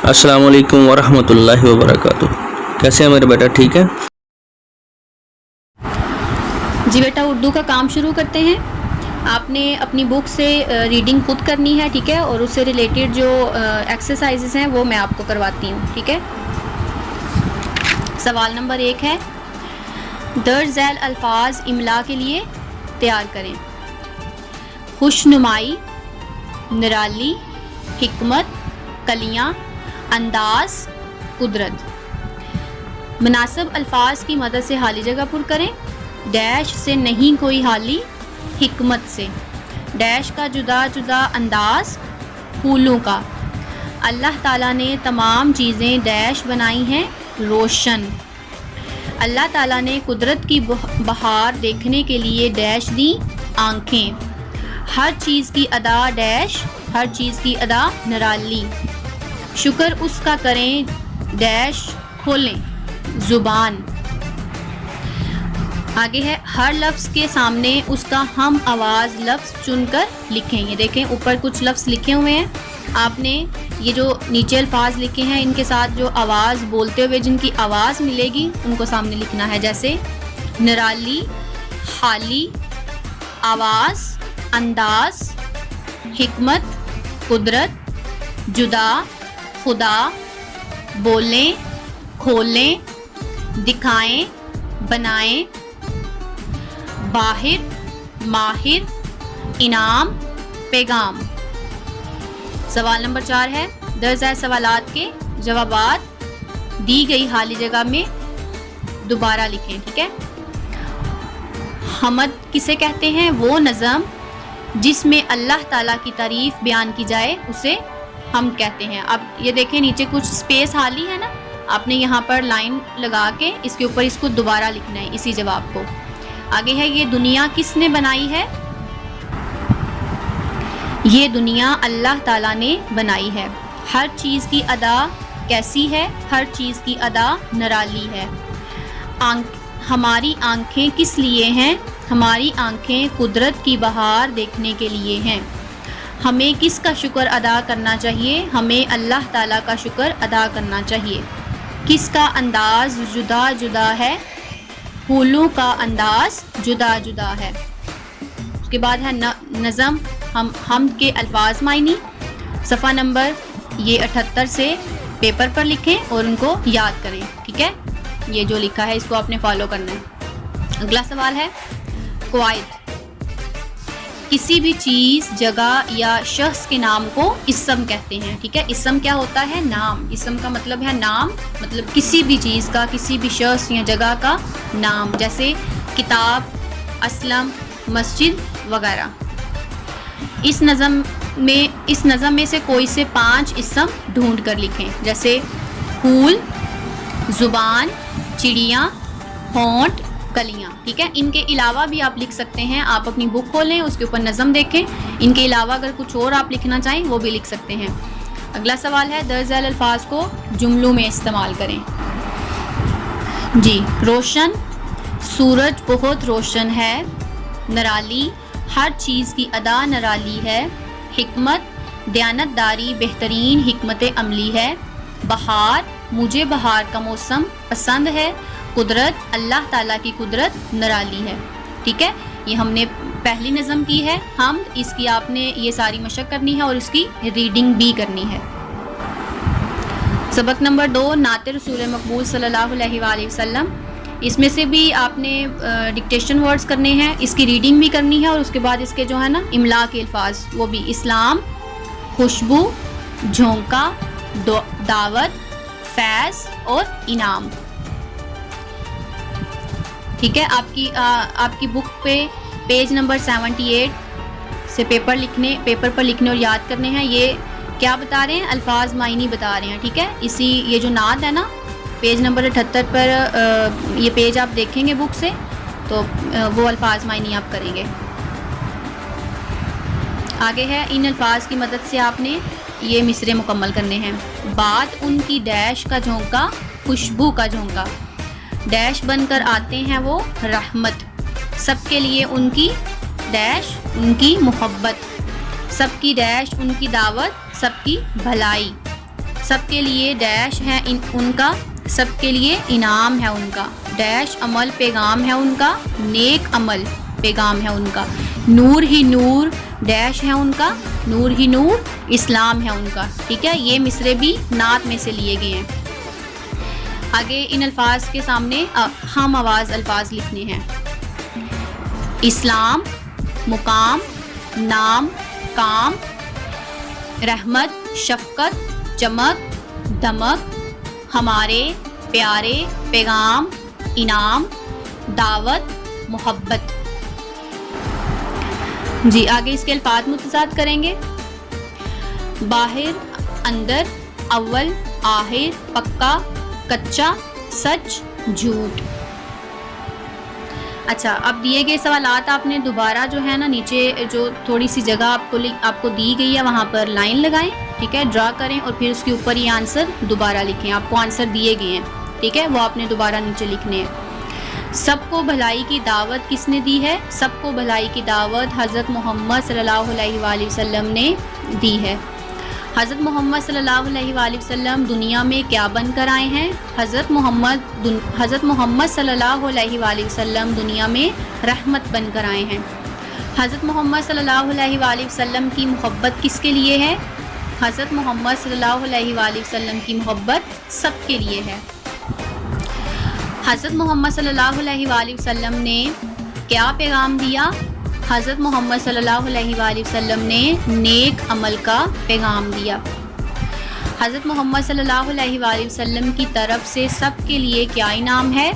السلام علیکم ورحمۃ اللہ وبرکاتہ. کیسے ہیں میرے بیٹا؟ ٹھیک ہے؟ جی بیٹا، اردو کا کام شروع کرتے ہیں. آپ نے اپنی بک سے ریڈنگ خود کرنی ہے، ٹھیک ہے، اور اس سے ریلیٹڈ جو ایکسرسائزز ہیں وہ میں آپ کو کرواتی ہوں، ٹھیک ہے. سوال نمبر 1 ہے، درج ذیل الفاظ املا کے لیے تیار کریں. خوشنمائی، نرالی، حکمت، کلیاں، انداز، قدرت. مناسب الفاظ کی مدد سے خالی جگہ پر کریں. ڈیش سے نہیں کوئی حالی، حکمت سے. ڈیش کا جدا جدا انداز، پھولوں کا. اللہ تعالیٰ نے تمام چیزیں ڈیش بنائی ہیں، روشن. اللہ تعالیٰ نے قدرت کی بہار دیکھنے کے لیے ڈیش دی، آنکھیں. ہر چیز کی ادا ڈیش، ہر چیز کی ادا نرالی. شکر اس کا کریں، ڈیش کھولیں، زبان. آگے ہے، ہر لفظ کے سامنے اس کا ہم آواز لفظ چن کر لکھیں. یہ دیکھیں اوپر کچھ لفظ لکھے ہوئے ہیں. آپ نے یہ جو نیچے الفاظ لکھے ہیں ان کے ساتھ جو آواز بولتے ہوئے جن کی آواز ملے گی ان کو سامنے لکھنا ہے. جیسے نرالی، خالی، آواز، انداز، حکمت، قدرت، جدا، خدا، بولیں، کھولیں، دکھائیں، بنائیں، باہر، ماہر، انعام، پیغام. سوال نمبر 4 ہے، درج ذیل سوالات کے جوابات دی گئی خالی جگہ میں دوبارہ لکھیں، ٹھیک ہے. حمد کسے کہتے ہیں؟ وہ نظم جس میں اللہ تعالیٰ کی تعریف بیان کی جائے اسے حمد کہتے ہیں. اب یہ دیکھیں نیچے کچھ سپیس خالی ہے نا، آپ نے یہاں پر لائن لگا کے اس کے اوپر اس کو دوبارہ لکھنا ہے، اسی جواب کو. آگے ہے، یہ دنیا کس نے بنائی ہے؟ یہ دنیا اللہ تعالیٰ نے بنائی ہے. ہر چیز کی ادا کیسی ہے؟ ہر چیز کی ادا نرالی ہے. ہماری آنکھیں کس لیے ہیں؟ ہماری آنکھیں قدرت کی بہار دیکھنے کے لیے ہیں. ہمیں کس کا شکر ادا کرنا چاہیے؟ ہمیں اللہ تعالیٰ کا شکر ادا کرنا چاہیے. کس کا انداز جدا جدا ہے؟ پھولوں کا انداز جدا جدا ہے. اس کے بعد ہے نظم حمد کے الفاظ معنی. صفحہ نمبر یہ 78 سے پیپر پر لکھیں اور ان کو یاد کریں، ٹھیک ہے. یہ جو لکھا ہے اس کو آپ نے فالو کرنا ہے. اگلا سوال ہے، قواعد. کسی بھی چیز، جگہ یا شخص کے نام کو اسم کہتے ہیں، ٹھیک ہے. اسم کیا ہوتا ہے؟ نام. اسم کا مطلب ہے نام، مطلب کسی بھی چیز کا، کسی بھی شخص یا جگہ کا نام. جیسے کتاب، اسلم، مسجد وغیرہ. اس نظم میں سے کوئی سے 5 اسم ڈھونڈ کر لکھیں. جیسے پھول، زبان، چڑیاں، ہونٹ، کلیاں، ٹھیک ہے. ان کے علاوہ بھی آپ لکھ سکتے ہیں. آپ اپنی بک کھولیں، اس کے اوپر نظم دیکھیں. ان کے علاوہ اگر کچھ اور آپ لکھنا چاہیں وہ بھی لکھ سکتے ہیں. اگلا سوال ہے، درج ذیل الفاظ کو جملوں میں استعمال کریں. جی، روشن، سورج بہت روشن ہے. نرالی، ہر چیز کی ادا نرالی ہے. حکمت، دیانتداری بہترین حکمت عملی ہے. بہار، مجھے بہار کا موسم پسند ہے. قدرت، اللہ تعالیٰ کی قدرت نرالی ہے، ٹھیک ہے. یہ ہم نے پہلی نظم کی ہے حمد. اس کی آپ نے یہ ساری مشق کرنی ہے اور اس کی ریڈنگ بھی کرنی ہے. سبق نمبر 2، نعت رسول مقبول صلی اللہ علیہ وآلہ وسلم. اس میں سے بھی آپ نے ڈکٹیشن ورڈز کرنے ہیں، اس کی ریڈنگ بھی کرنی ہے اور اس کے بعد اس کے جو ہے نا املا کے الفاظ وہ بھی. اسلام، خوشبو، جھونکا، دعوت، فیض اور انعام، ٹھیک ہے. آپ کی بک پہ پیج نمبر 78 سے پیپر پر لکھنے اور یاد کرنے ہیں. یہ کیا بتا رہے ہیں؟ الفاظ معنی بتا رہے ہیں، ٹھیک ہے. یہ جو نعت ہے نا پیج نمبر 78 پر، یہ پیج آپ دیکھیں گے بک سے تو وہ الفاظ معنی آپ کریں گے. آگے ہے، ان الفاظ کی مدد سے آپ نے یہ مصرے مکمل کرنے ہیں. بات ان کی ڈیش کا جھونکا، خوشبو کا جھونکا. ڈیش بن کر آتے ہیں وہ رحمت. سب کے لیے ان کی ڈیش ان کی محبت. سب کی ڈیش ان کی دعوت، سب کی بھلائی. سب کے لیے ڈیش ہے ان کا، سب کے لیے انعام ہے ان کا، ڈیش عمل پیغام ہے ان کا، نیک عمل پیغام ہے ان کا، نور ہی نور ڈیش ہے ان کا، نور ہی نور اسلام ہے ان کا. ٹھیک ہے، یہ مصرے بھی نعت میں سے لیے گئے ہیں. آگے ان الفاظ کے سامنے ہم آواز الفاظ لکھنے ہیں. اسلام، مقام، نام، کام، رحمت، شفقت، چمک، دمک، ہمارے، پیارے، پیغام، انعام، دعوت، محبت. جی آگے اس کے الفاظ متضاد کریں گے. باہر، اندر، اول، آخر، پکا، کچا، سچ، جھوٹ. اچھا، اب دیے گئے سوالات آپ نے دوبارہ جو ہے نا نیچے جو تھوڑی سی جگہ آپ کو دی گئی ہے وہاں پر لائن لگائیں. ٹھیک ہے، ڈرا کریں اور پھر اس کے اوپر یہ آنسر دوبارہ لکھیں. آپ کو آنسر دیے گئے ہیں، ٹھیک ہے، وہ آپ نے دوبارہ نیچے لکھنے ہیں. سب کو بھلائی کی دعوت کس نے دی ہے؟ سب کو بھلائی کی دعوت حضرت محمد صلی اللہ علیہ وآلہ وسلم نے دی ہے. حضرت محمد صلی اللہ علیہ وآلہ وسلم دنیا میں کیا بن کر آئے ہیں؟ حضرت محمد صلی اللہ علیہ وآلہ وسلم دنیا میں رحمت بن کر آئے ہیں. حضرت محمد صلی اللہ علیہ وآلہ وسلم کی محبت کس کے لیے ہے؟ حضرت محمد صلی اللہ علیہ وآلہ وسلم کی محبت سب کے لیے ہے. حضرت محمد صلی اللہ علیہ وآلہ وسلم نے کیا پیغام دیا؟ حضرت محمد صلی اللہ علیہ وآلہ وسلم نے نیک عمل کا پیغام دیا. حضرت محمد صلی اللہ علیہ وآلہ وسلم کی طرف سے سب کے لیے کیا انعام ہے؟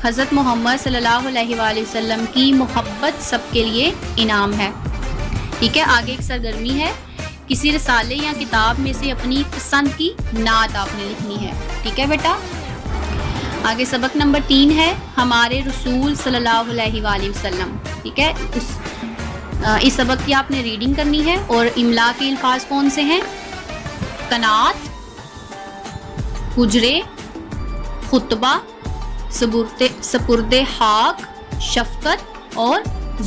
حضرت محمد صلی اللہ علیہ وآلہ وسلم کی محبت سب کے لیے انعام ہے. ٹھیک ہے، آگے ایک سرگرمی ہے. کسی رسالے یا کتاب میں سے اپنی پسند کی نعت آپ نے لکھنی ہے. ٹھیک ہے بیٹا. آگے سبق نمبر 3 ہے ہمارے رسول صلی اللہ علیہ وآلہ وسلم. ٹھیک ہے، اس سبق کی آپ نے ریڈنگ کرنی ہے. اور املا کے الفاظ کون سے ہیں؟ قناعت، حجرے، خطبہ، سپرد حق، شفقت اور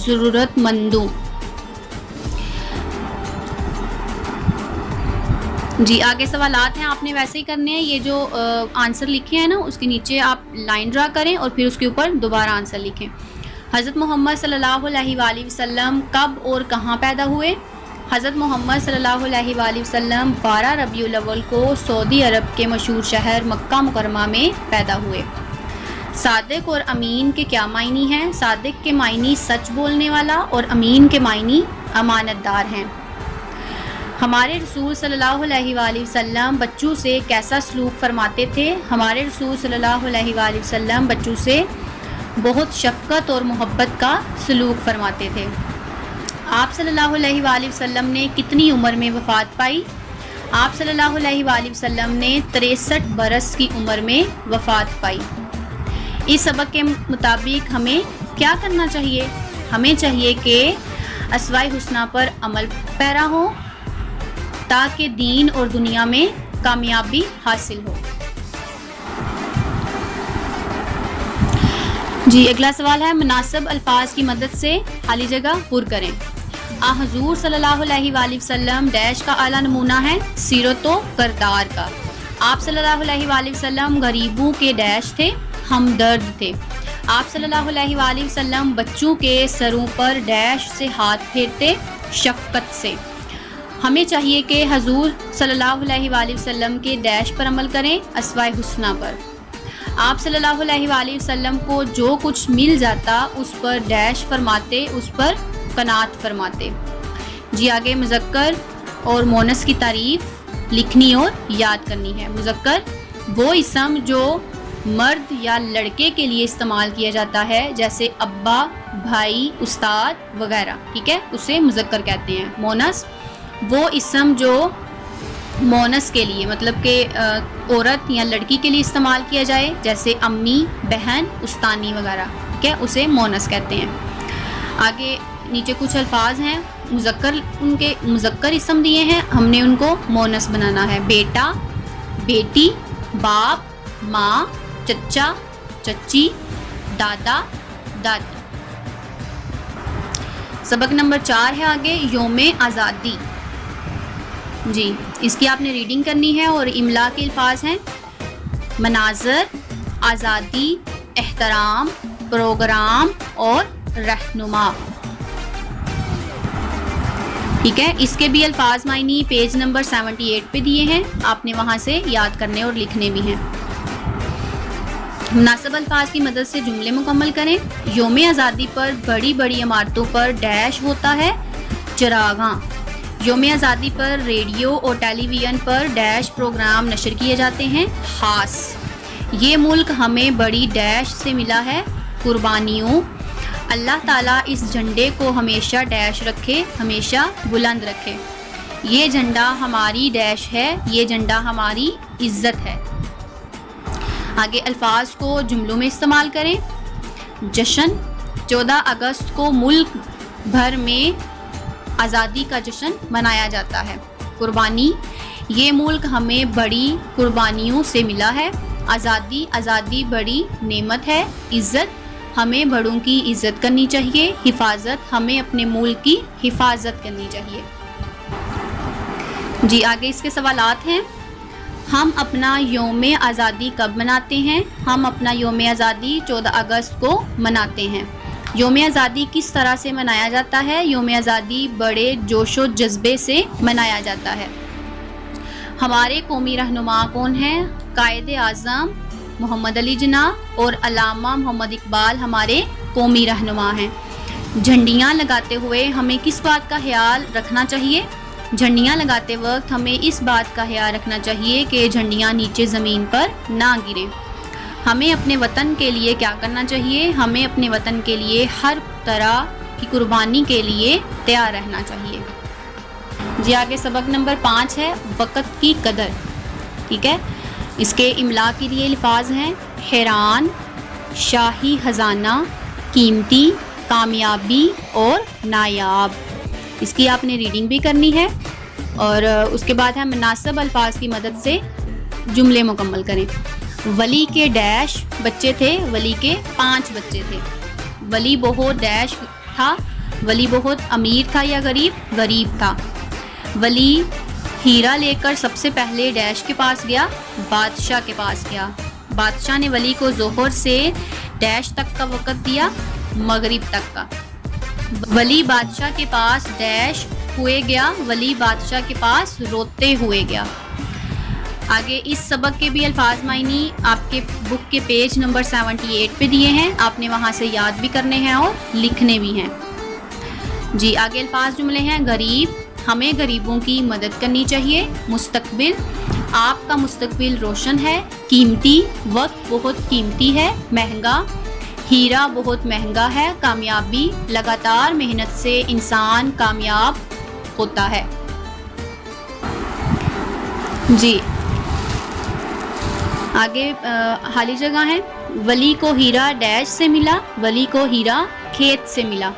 ضرورت مندوں. جی آگے سوالات ہیں، آپ نے ویسے ہی کرنے ہیں. یہ جو آنسر لکھے ہیں نا اس کے نیچے آپ لائن ڈرا کریں اور پھر اس کے اوپر دوبارہ آنسر لکھیں. حضرت محمد صلی اللہ علیہ وآلہ وسلم کب اور کہاں پیدا ہوئے؟ حضرت محمد صلی اللہ علیہ وآلہ وسلم 12 ربیع الاول کو سعودی عرب کے مشہور شہر مکہ مکرمہ میں پیدا ہوئے. صادق اور امین کے کیا معنی ہیں؟ صادق کے معنی سچ بولنے والا اور امین کے معنی امانت دار ہیں. ہمارے رسول صلی اللہ علیہ وآلہ وسلم بچوں سے کیسا سلوک فرماتے تھے؟ ہمارے رسول صلی اللہ علیہ وآلہ وسلم بچوں سے بہت شفقت اور محبت کا سلوک فرماتے تھے. آپ صلی اللہ علیہ وآلہ وسلم نے کتنی عمر میں وفات پائی؟ آپ صلی اللہ علیہ وآلہ وسلم نے 63 برس کی عمر میں وفات پائی. اس سبق کے مطابق ہمیں کیا کرنا چاہیے؟ ہمیں چاہیے کہ اسوائے حسنہ پر عمل پیرا ہو تاکہ دین اور دنیا میں کامیابی حاصل ہو. جی اگلا سوال ہے مناسب الفاظ کی مدد سے خالی جگہ پر کریں. حضور صلی اللہ علیہ وآلہ وسلم ڈیش کا اعلیٰ نمونہ ہے سیرت و کردار کا. آپ صلی اللہ علیہ وآلہ وسلم غریبوں کے ڈیش تھے، ہمدرد تھے. آپ صلی اللہ علیہ وآلہ وسلم بچوں کے سروں پر ڈیش سے ہاتھ پھیرتے، شفقت سے. ہمیں چاہیے کہ حضور صلی اللہ علیہ وآلہ وسلم کے ڈیش پر عمل کریں، اسوائے حسنہ پر. آپ صلی اللہ علیہ وآلہ وسلم کو جو کچھ مل جاتا اس پر ڈیش فرماتے، اس پر قناعت فرماتے. جی آگے مذکر اور مونس کی تعریف لکھنی اور یاد کرنی ہے. مذکر وہ اسم جو مرد یا لڑکے کے لیے استعمال کیا جاتا ہے جیسے ابا، بھائی، استاد وغیرہ. ٹھیک ہے، اسے مذکر کہتے ہیں. مونس وہ اسم جو مونس کے لیے مطلب کہ عورت یا لڑکی کے لیے استعمال کیا جائے جیسے امی، بہن، استانی وغیرہ. ٹھیک ہے، اسے مونس کہتے ہیں. آگے نیچے کچھ الفاظ ہیں مذکر، ان کے مذکر اسم دیے ہیں، ہم نے ان کو مونس بنانا ہے. بیٹا، بیٹی، باپ، ماں، چچا، چچی، دادا، دادی. سبق نمبر 4 ہے آگے یوم آزادی. جی اس کی آپ نے ریڈنگ کرنی ہے اور املا کے الفاظ ہیں مناظر، آزادی، احترام، پروگرام اور رہنما. ٹھیک ہے، اس کے بھی الفاظ معنی پیج نمبر 78 پہ دیے ہیں، آپ نے وہاں سے یاد کرنے اور لکھنے بھی ہیں. مناسب الفاظ کی مدد سے جملے مکمل کریں. یوم آزادی پر بڑی بڑی عمارتوں پر ڈیش ہوتا ہے چراغاں. یوم آزادی پر ریڈیو اور ٹیلی ویژن پر ڈیش پروگرام نشر کیے جاتے ہیں خاص. یہ ملک ہمیں بڑی ڈیش سے ملا ہے قربانیوں. اللہ تعالیٰ اس جھنڈے کو ہمیشہ ڈیش رکھے، ہمیشہ بلند رکھے. یہ جھنڈا ہماری ڈیش ہے، یہ جھنڈا ہماری عزت ہے. آگے الفاظ کو جملوں میں استعمال کریں. جشن، 14 اگست کو ملک بھر میں آزادی کا جشن منایا جاتا ہے. قربانی، یہ ملک ہمیں بڑی قربانیوں سے ملا ہے. آزادی، آزادی بڑی نعمت ہے. عزت، ہمیں بڑوں کی عزت کرنی چاہیے. حفاظت، ہمیں اپنے ملک کی حفاظت کرنی چاہیے. جی آگے اس کے سوالات ہیں. ہم اپنا یوم آزادی کب مناتے ہیں؟ ہم اپنا یوم آزادی 14 اگست کو مناتے ہیں. یوم آزادی کس طرح سے منایا جاتا ہے؟ یوم آزادی بڑے جوش و جذبے سے منایا جاتا ہے. ہمارے قومی رہنما کون ہیں؟ قائد اعظم محمد علی جناح اور علامہ محمد اقبال ہمارے قومی رہنما ہیں. جھنڈیاں لگاتے ہوئے ہمیں کس بات کا خیال رکھنا چاہیے؟ جھنڈیاں لگاتے وقت ہمیں اس بات کا خیال رکھنا چاہیے کہ جھنڈیاں نیچے زمین پر نہ گریں. ہمیں اپنے وطن کے لیے کیا کرنا چاہیے؟ ہمیں اپنے وطن کے لیے ہر طرح کی قربانی کے لیے تیار رہنا چاہیے. جی آگے سبق نمبر 5 ہے وقت کی قدر. ٹھیک ہے، اس کے املا کے لیے الفاظ ہیں حیران، شاہی خزانہ، قیمتی، کامیابی اور نایاب. اس کی آپ نے ریڈنگ بھی کرنی ہے اور اس کے بعد ہے مناسب الفاظ کی مدد سے جملے مکمل کریں. ولی کے ڈیش بچے تھے، ولی کے 5 بچے تھے. ولی بہت ڈیش تھا، ولی بہت امیر تھا یا غریب؟ غریب تھا. ولی ہیرا لے کر سب سے پہلے ڈیش کے پاس گیا؟ بادشاہ کے پاس گیا. بادشاہ نے ولی کو ظہر سے ڈیش تک کا وقت دیا؟ مغرب تک کا. ولی بادشاہ کے پاس ڈیش ہوئے گیا؟ ولی بادشاہ کے پاس روتے ہوئے گیا. آگے اس سبق کے بھی الفاظ معنی آپ کے بک کے پیج نمبر 78 پہ دیے ہیں، آپ نے وہاں سے یاد بھی کرنے ہیں اور لکھنے بھی ہیں. جی آگے الفاظ جملے ہیں. غریب، ہمیں غریبوں کی مدد کرنی چاہیے. مستقبل، آپ کا مستقبل روشن ہے. قیمتی، وقت بہت قیمتی ہے. مہنگا، ہیرا بہت مہنگا ہے. کامیابی، لگاتار محنت سے انسان کامیاب ہوتا ہے. جی آگے خالی جگہ ہے. ولی کو ہیرا ڈیش سے ملا؟ ولی کو ہیرا کھیت سے ملا.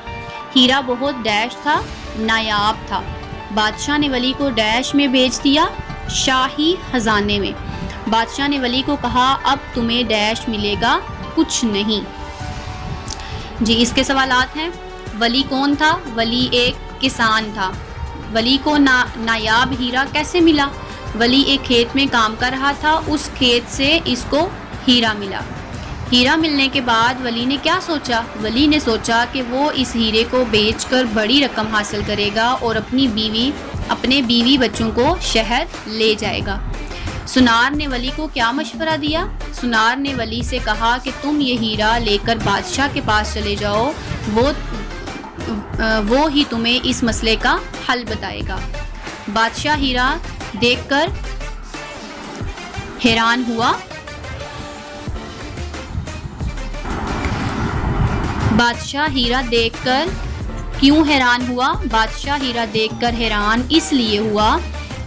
ہیرا بہت ڈیش تھا، نایاب تھا. بادشاہ نے ولی کو ڈیش میں بھیج دیا؟ شاہی خزانے میں. بادشاہ نے ولی کو کہا اب تمہیں ڈیش ملے گا؟ کچھ نہیں. جی اس کے سوالات ہیں. ولی کون تھا؟ ولی ایک کسان تھا. ولی کو نایاب ہیرا کیسے ملا؟ ولی ایک کھیت میں کام کر رہا تھا، اس کھیت سے اس کو ہیرا ملا. ہیرا ملنے کے بعد ولی نے کیا سوچا؟ ولی نے سوچا کہ وہ اس ہیرے کو بیچ کر بڑی رقم حاصل کرے گا اور اپنے بیوی بچوں کو شہر لے جائے گا. سنار نے ولی کو کیا مشورہ دیا؟ سنار نے ولی سے کہا کہ تم یہ ہیرا لے کر بادشاہ کے پاس چلے جاؤ، وہ ہی تمہیں اس مسئلے کا حل بتائے گا. بادشاہ ہیرا دیکھ کر حیران ہوا. بادشاہ ہیرا دیکھ کر کیوں حیران ہوا؟ بادشاہ ہیرا دیکھ کر حیران اس لیے ہوا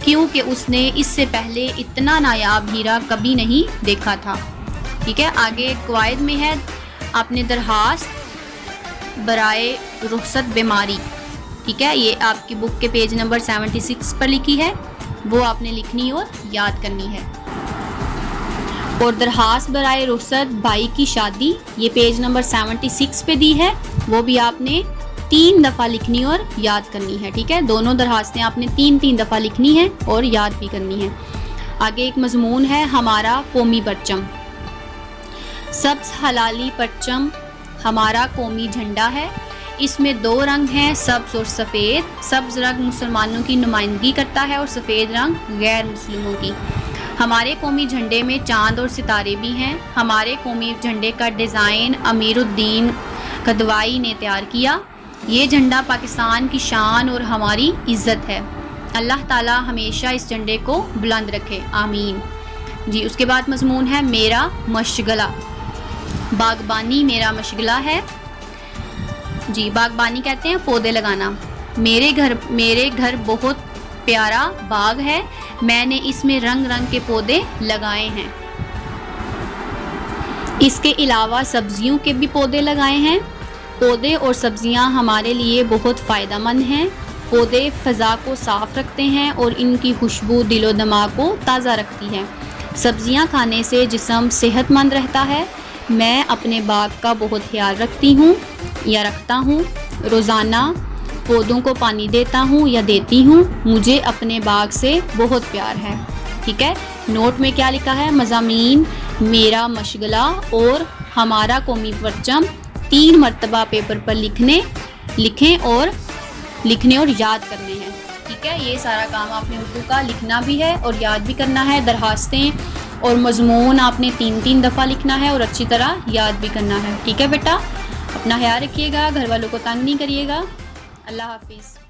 کیونکہ اس نے اس سے پہلے اتنا نایاب ہیرا کبھی نہیں دیکھا تھا. ٹھیک ہے، آگے قواعد میں ہے آپ نے درخواست برائے رخصت بیماری. ٹھیک ہے، یہ آپ کی بک کے پیج نمبر 76 پر لکھی ہے، وہ آپ نے لکھنی اور یاد کرنی ہے. اور درخواست برائے رخصت بھائی کی شادی، یہ پیج نمبر 76 پہ دی ہے، وہ بھی آپ نے 3 دفعہ لکھنی اور یاد کرنی ہے. ٹھیک ہے, دونوں درخواستیں آپ نے 3 دفعہ لکھنی ہیں اور یاد بھی کرنی ہے. آگے ایک مضمون ہے ہمارا قومی پرچم. سبز حلالی پرچم ہمارا قومی جھنڈا ہے. اس میں 2 رنگ ہیں, سبز اور سفید. سبز رنگ مسلمانوں کی نمائندگی کرتا ہے اور سفید رنگ غیر مسلموں کی. ہمارے قومی جھنڈے میں چاند اور ستارے بھی ہیں. ہمارے قومی جھنڈے کا ڈیزائن امیر الدین کدوائی نے تیار کیا. یہ جھنڈا پاکستان کی شان اور ہماری عزت ہے. اللہ تعالی ہمیشہ اس جھنڈے کو بلند رکھے, آمین. جی, اس کے بعد مضمون ہے میرا مشغلہ. باغبانی میرا مشغلہ ہے. جی, باغبانی کہتے ہیں پودے لگانا. میرے گھر بہت پیارا باغ ہے. میں نے اس میں رنگ رنگ کے پودے لگائے ہیں. اس کے علاوہ سبزیوں کے بھی پودے لگائے ہیں. پودے اور سبزیاں ہمارے لیے بہت فائدہ مند ہیں. پودے فضا کو صاف رکھتے ہیں اور ان کی خوشبو دل و دماغ کو تازہ رکھتی ہے. سبزیاں کھانے سے جسم صحت مند رہتا ہے. میں اپنے باغ کا بہت خیال رکھتا ہوں. روزانہ پودوں کو پانی دیتا ہوں یا دیتی ہوں. مجھے اپنے باغ سے بہت پیار ہے. ٹھیک ہے, نوٹ میں کیا لکھا ہے؟ مضامین میرا مشغلہ اور ہمارا قومی پرچم 3 مرتبہ پیپر پر لکھیں اور یاد کرنے ہیں. ٹھیک ہے, یہ سارا کام آپ نے اردو کا لکھنا بھی ہے اور یاد بھی کرنا ہے. درخواستیں اور مضمون آپ نے 3 دفعہ لکھنا ہے اور اچھی طرح یاد بھی کرنا ہے. ٹھیک ہے بیٹا, اپنا خیال رکھیے گا, گھر والوں کو تنگ نہیں کریے گا. اللہ حافظ.